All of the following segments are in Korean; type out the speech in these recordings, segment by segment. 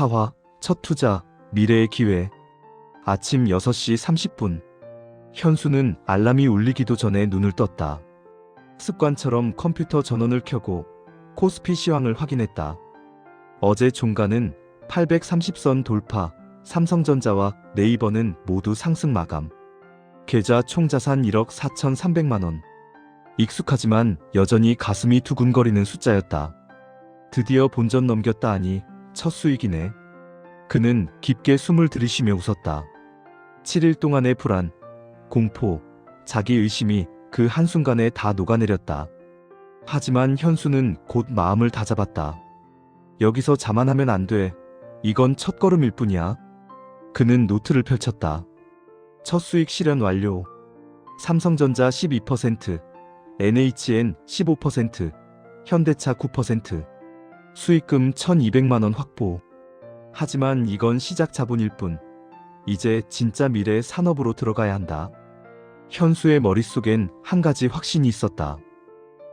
사화, 첫 투자, 미래의 기회. 아침 6시 30분. 현수는 알람이 울리기도 전에 눈을 떴다. 습관처럼 컴퓨터 전원을 켜고 코스피 시황을 확인했다. 어제 종가는 830선 돌파, 삼성전자와 네이버는 모두 상승 마감. 계좌 총자산 1억 4,300만 원. 익숙하지만 여전히 가슴이 두근거리는 숫자였다. 드디어 본전 넘겼다 하니 첫 수익이네. 그는 깊게 숨을 들이쉬며 웃었다. 7일 동안의 불안, 공포, 자기의심이 그 한순간에 다 녹아내렸다. 하지만 현수는 곧 마음을 다잡았다. 여기서 자만하면 안 돼. 이건 첫걸음일 뿐이야. 그는 노트를 펼쳤다. 첫 수익 실현 완료. 삼성전자 12%, NHN 15%, 현대차 9%, 수익금 1,200만 원 확보. 하지만 이건 시작 자본일 뿐. 이제 진짜 미래 산업으로 들어가야 한다. 현수의 머릿속엔 한 가지 확신이 있었다.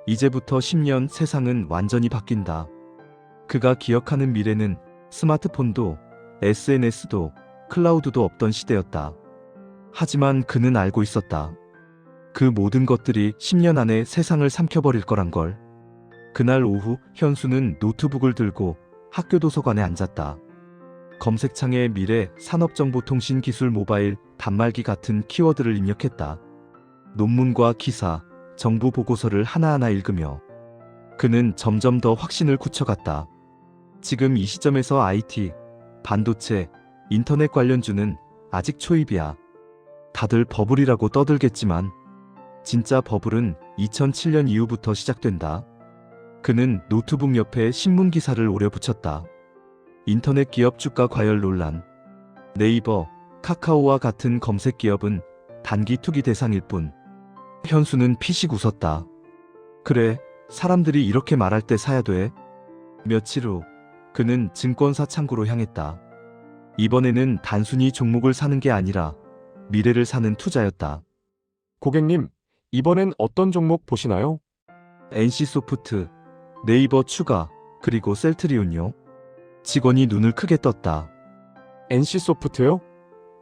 이제부터 10년 세상은 완전히 바뀐다. 그가 기억하는 미래는 스마트폰도 SNS도 클라우드도 없던 시대였다. 하지만 그는 알고 있었다. 그 모든 것들이 10년 안에 세상을 삼켜버릴 거란 걸. 그날 오후 현수는 노트북을 들고 학교 도서관에 앉았다. 검색창에 미래, 산업정보통신 기술 모바일, 단말기 같은 키워드를 입력했다. 논문과 기사, 정부 보고서를 하나하나 읽으며 그는 점점 더 확신을 굳혀갔다. 지금 이 시점에서 IT, 반도체, 인터넷 관련주는 아직 초입이야. 다들 버블이라고 떠들겠지만 진짜 버블은 2007년 이후부터 시작된다. 그는 노트북 옆에 신문 기사를 오려 붙였다. 인터넷 기업 주가 과열 논란. 네이버, 카카오와 같은 검색 기업은 단기 투기 대상일 뿐. 현수는 피식 웃었다. 그래, 사람들이 이렇게 말할 때 사야 돼. 며칠 후 그는 증권사 창구로 향했다. 이번에는 단순히 종목을 사는 게 아니라 미래를 사는 투자였다. 고객님, 이번엔 어떤 종목 보시나요? NC소프트, 네이버 추가, 그리고 셀트리온요. 직원이 눈을 크게 떴다. NC소프트요?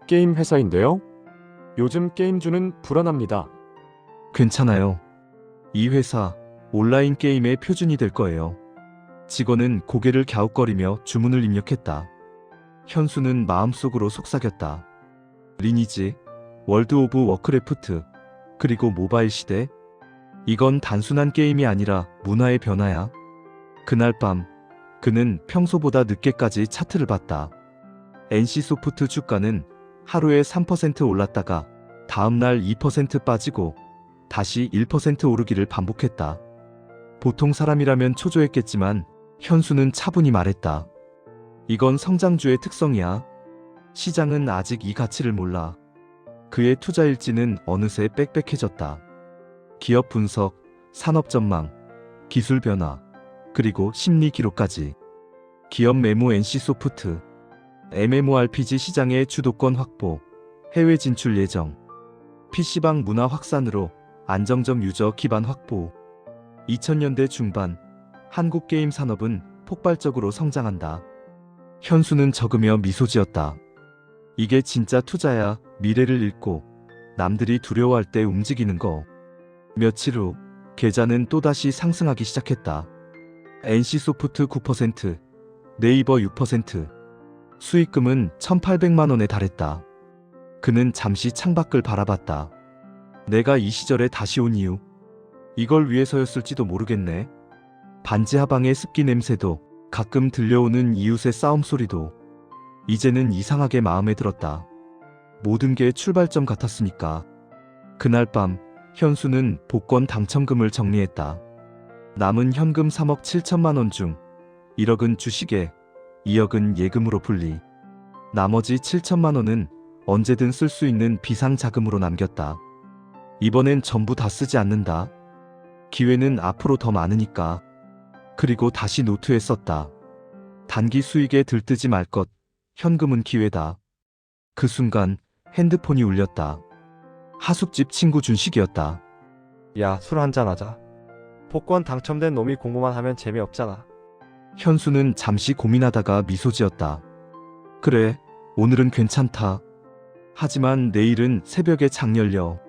게임 회사인데요? 요즘 게임주는 불안합니다. 괜찮아요. 이 회사 온라인 게임의 표준이 될 거예요. 직원은 고개를 갸웃거리며 주문을 입력했다. 현수는 마음속으로 속삭였다. 리니지, 월드 오브 워크래프트, 그리고 모바일 시대. 이건 단순한 게임이 아니라 문화의 변화야. 그날 밤 그는 평소보다 늦게까지 차트를 봤다. NC소프트 주가는 하루에 3% 올랐다가 다음날 2% 빠지고 다시 1% 오르기를 반복했다. 보통 사람이라면 초조했겠지만 현수는 차분히 말했다. 이건 성장주의 특성이야. 시장은 아직 이 가치를 몰라. 그의 투자 일지는 어느새 빽빽해졌다. 기업 분석, 산업 전망, 기술 변화, 그리고 심리 기록까지. 기업 매무 NC소프트, MMORPG 시장의 주도권 확보, 해외 진출 예정, PC방 문화 확산으로 안정적 유저 기반 확보. 2000년대 중반, 한국 게임 산업은 폭발적으로 성장한다. 현수는 적으며 미소 지었다. 이게 진짜 투자야. 미래를 읽고 남들이 두려워할 때 움직이는 거. 며칠 후 계좌는 또다시 상승하기 시작했다. NC소프트 9%, 네이버 6%, 수익금은 1,800만 원에 달했다. 그는 잠시 창밖을 바라봤다. 내가 이 시절에 다시 온 이유, 이걸 위해서였을지도 모르겠네. 반지 하방의 습기 냄새도, 가끔 들려오는 이웃의 싸움 소리도 이제는 이상하게 마음에 들었다. 모든 게 출발점 같았으니까. 그날 밤 현수는 복권 당첨금을 정리했다. 남은 현금 3억 7천만 원 중 1억은 주식에, 2억은 예금으로 분리. 나머지 7천만 원은 언제든 쓸 수 있는 비상자금으로 남겼다. 이번엔 전부 다 쓰지 않는다. 기회는 앞으로 더 많으니까. 그리고 다시 노트에 썼다. 단기 수익에 들뜨지 말 것. 현금은 기회다. 그 순간 핸드폰이 울렸다. 하숙집 친구 준식이었다. 야, 술 한잔 하자. 복권 당첨된 놈이 공부만 하면 재미없잖아. 현수는 잠시 고민하다가 미소 지었다. 그래, 오늘은 괜찮다. 하지만 내일은 새벽에 장 열려.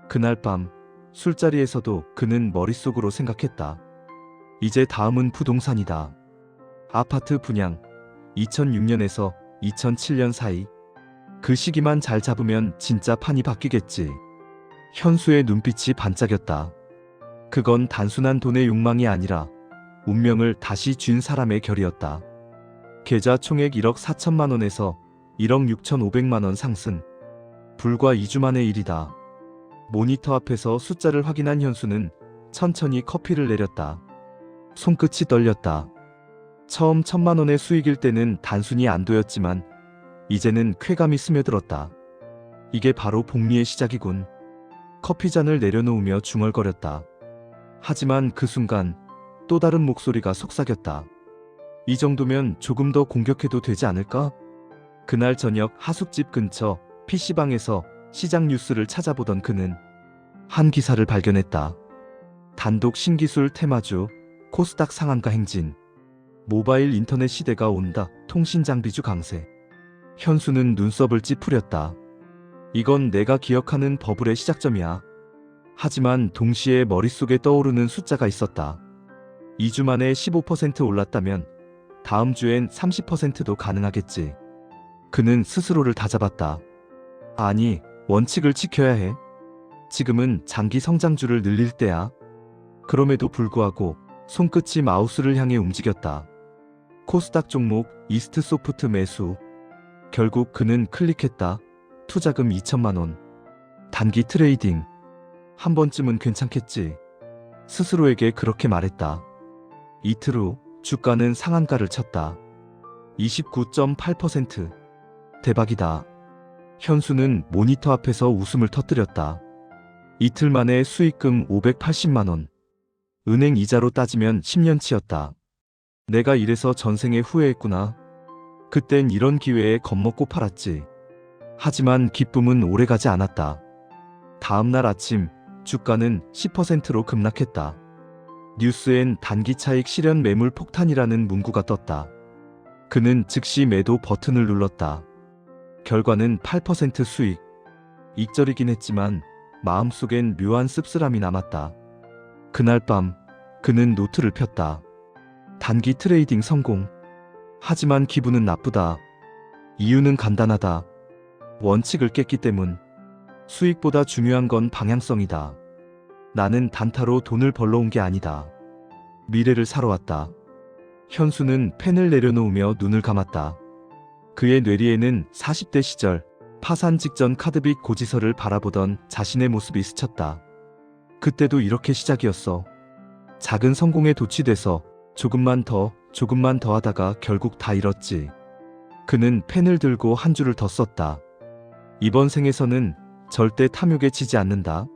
그날 밤 술자리에서도 그는 머릿속으로 생각했다. 이제 다음은 부동산이다. 아파트 분양. 2006년에서 2007년 사이. 그 시기만 잘 잡으면 진짜 판이 바뀌겠지. 현수의 눈빛이 반짝였다. 그건 단순한 돈의 욕망이 아니라 운명을 다시 쥔 사람의 결이었다. 계좌 총액 1억 4천만 원에서 1억 6천5백만 원 상승. 불과 2주 만의 일이다. 모니터 앞에서 숫자를 확인한 현수는 천천히 커피를 내렸다. 손끝이 떨렸다. 처음 1천만 원의 수익일 때는 단순히 안도였지만 이제는 쾌감이 스며들었다. 이게 바로 복리의 시작이군. 커피잔을 내려놓으며 중얼거렸다. 하지만 그 순간 또 다른 목소리가 속삭였다. 이 정도면 조금 더 공격해도 되지 않을까? 그날 저녁 하숙집 근처 PC방에서 시장 뉴스를 찾아보던 그는 한 기사를 발견했다. 단독 신기술 테마주, 코스닥 상한가 행진, 모바일 인터넷 시대가 온다, 통신 장비주 강세. 현수는 눈썹을 찌푸렸다. 이건 내가 기억하는 버블의 시작점이야. 하지만 동시에 머릿속에 떠오르는 숫자가 있었다. 2주 만에 15% 올랐다면 다음 주엔 30%도 가능하겠지. 그는 스스로를 다잡았다. 아니, 원칙을 지켜야 해. 지금은 장기 성장주를 늘릴 때야. 그럼에도 불구하고 손끝이 마우스를 향해 움직였다. 코스닥 종목 이스트소프트 매수. 결국 그는 클릭했다. 투자금 2천만 원. 단기 트레이딩. 한 번쯤은 괜찮겠지. 스스로에게 그렇게 말했다. 이틀 후 주가는 상한가를 쳤다. 29.8%. 대박이다. 현수는 모니터 앞에서 웃음을 터뜨렸다. 이틀 만에 수익금 580만 원. 은행 이자로 따지면 10년치였다. 내가 이래서 전생에 후회했구나. 그땐 이런 기회에 겁먹고 팔았지. 하지만 기쁨은 오래가지 않았다. 다음날 아침 주가는 10%로 급락했다. 뉴스엔 단기 차익 실현 매물 폭탄이라는 문구가 떴다. 그는 즉시 매도 버튼을 눌렀다. 결과는 8% 수익. 익절이긴 했지만 마음속엔 묘한 씁쓸함이 남았다. 그날 밤 그는 노트를 폈다. 단기 트레이딩 성공. 하지만 기분은 나쁘다. 이유는 간단하다. 원칙을 깼기 때문. 수익보다 중요한 건 방향성이다. 나는 단타로 돈을 벌러 온 게 아니다. 미래를 사러 왔다. 현수는 펜을 내려놓으며 눈을 감았다. 그의 뇌리에는 40대 시절 파산 직전 카드빚 고지서를 바라보던 자신의 모습이 스쳤다. 그때도 이렇게 시작이었어. 작은 성공에 도취돼서 조금만 더 하다가 결국 다 잃었지. 그는 펜을 들고 한 줄을 더 썼다. 이번 생에서는 절대 탐욕에 지지 않는다.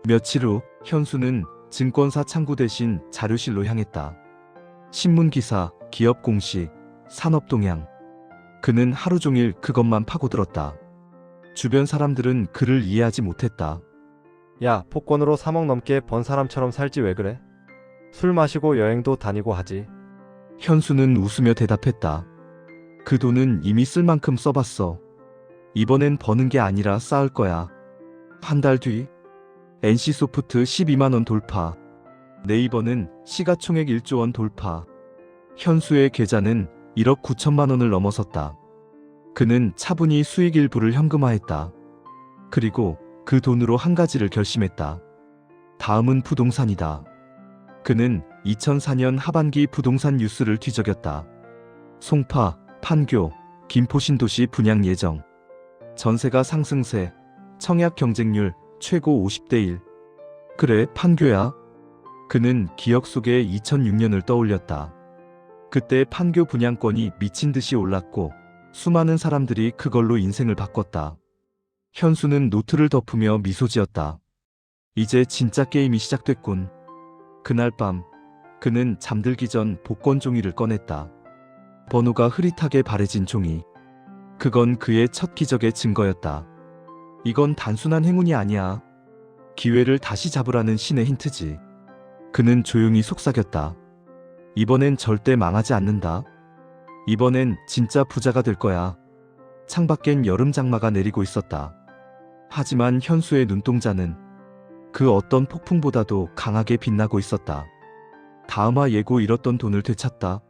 며칠 후 현수는 증권사 창구 대신 자료실로 향했다. 신문기사, 기업 공시, 산업 동향. 그는 하루 종일 그것만 파고들었다. 주변 사람들은 그를 이해하지 못했다. 야, 복권으로 3억 넘게 번 사람처럼 살지 왜 그래? 술 마시고 여행도 다니고 하지. 현수는 웃으며 대답했다. 그 돈은 이미 쓸 만큼 써봤어. 이번엔 버는 게 아니라 쌓을 거야. 한 달 뒤 NC소프트 12만 원 돌파. 네이버는 시가총액 1조 원 돌파. 현수의 계좌는 1억 9천만 원을 넘어섰다. 그는 차분히 수익 일부를 현금화했다. 그리고 그 돈으로 한 가지를 결심했다. 다음은 부동산이다. 그는 2004년 하반기 부동산 뉴스를 뒤적였다. 송파, 판교, 김포신도시 분양 예정. 전세가 상승세, 청약 경쟁률 최고 50대 1. 그래, 판교야. 그는 기억 속에 2006년을 떠올렸다. 그때 판교 분양권이 미친 듯이 올랐고 수많은 사람들이 그걸로 인생을 바꿨다. 현수는 노트를 덮으며 미소 지었다. 이제 진짜 게임이 시작됐군. 그날 밤 그는 잠들기 전 복권 종이를 꺼냈다. 번호가 흐릿하게 바래진 종이. 그건 그의 첫 기적의 증거였다. 이건 단순한 행운이 아니야. 기회를 다시 잡으라는 신의 힌트지. 그는 조용히 속삭였다. 이번엔 절대 망하지 않는다. 이번엔 진짜 부자가 될 거야. 창밖엔 여름 장마가 내리고 있었다. 하지만 현수의 눈동자는 그 어떤 폭풍보다도 강하게 빛나고 있었다. 다음화 예고 잃었던 돈을 되찾다.